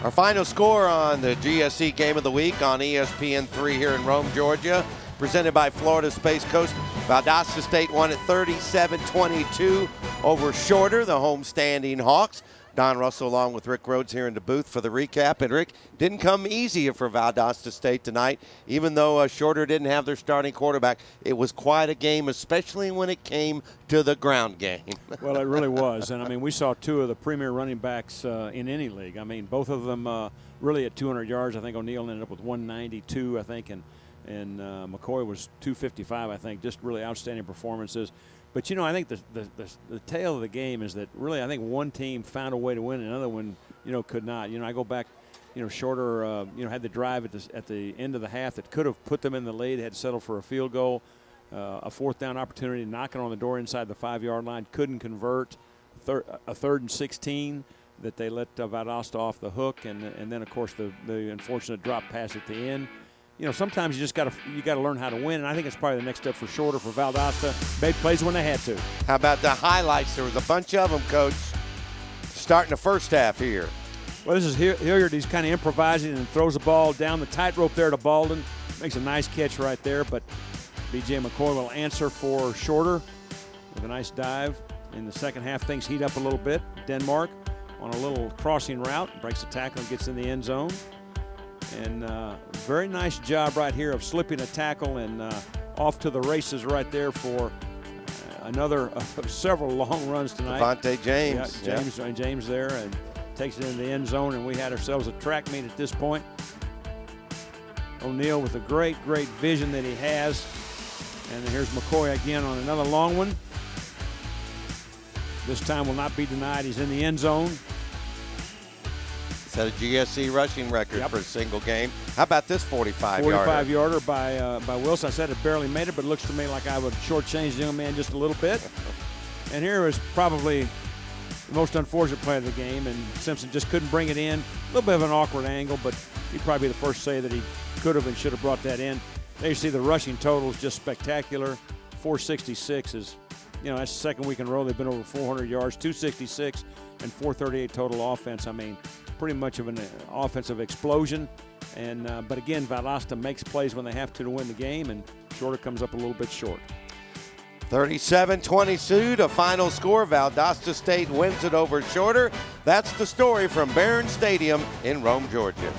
Our final score on the GSC Game of the Week on ESPN3 here in Rome, Georgia, presented by Florida Space Coast. Valdosta State won at 37-22 over Shorter, the homestanding Hawks. Don Russell along with Rick Rhoades here in the booth for the recap. And Rick, didn't come easy for Valdosta State tonight. Even though Shorter didn't have their starting quarterback, it was quite a game, especially when it came to the ground game. Well, it really was. And, I mean, we saw two of the premier running backs in any league. I mean, both of them really at 200 yards. I think O'Neal ended up with 192, I think, and McCoy was 255, I think. Just really outstanding performances. But, you know, I think the tale of the game is that really I think one team found a way to win and another one, you know, could not. You know, I go back, you know, Shorter, you know, had the drive at the end of the half that could have put them in the lead, had settled for a field goal, a fourth down opportunity, knocking on the door inside the 5-yard line, couldn't convert, a 3rd and 16 that they let Valdosta off the hook, and then, of course, the unfortunate drop pass at the end. You know, sometimes you just got to learn how to win, and I think it's probably the next step for Shorter, for Valdosta. Made plays when they had to. How about the highlights? There was a bunch of them, Coach, starting the first half here. Well, this is Hilliard. He's kind of improvising and throws the ball down the tightrope there to Baldwin. Makes a nice catch right there, but B.J. McCoy will answer for Shorter with a nice dive. In the second half, things heat up a little bit. Denmark on a little crossing route, breaks the tackle and gets in the end zone. And very nice job right here of slipping a tackle and off to the races right there for another several long runs tonight. Devontae James. Yeah, James there, and takes it in the end zone, and we had ourselves a track meet at this point. O'Neal with a great vision that he has. And here's McCoy again on another long one. This time will not be denied. He's in the end zone. Set a GSC rushing record for a single game. How about this 45-yarder? 45-yarder by Wilson. I said it barely made it, but it looks to me like I would shortchange the young man just a little bit. And here was probably the most unfortunate play of the game, and Simpson just couldn't bring it in. A little bit of an awkward angle, but he'd probably be the first to say that he could have and should have brought that in. There you see the rushing total is just spectacular. 466 is, you know, that's the second week in a row they've been over 400 yards, 266 and 438 total offense. I mean, pretty much of an offensive explosion. And but again, Valdosta makes plays when they have to win the game, and Shorter comes up a little bit short. 37-22, the final score. Valdosta State wins it over Shorter. That's the story from Barron Stadium in Rome, Georgia.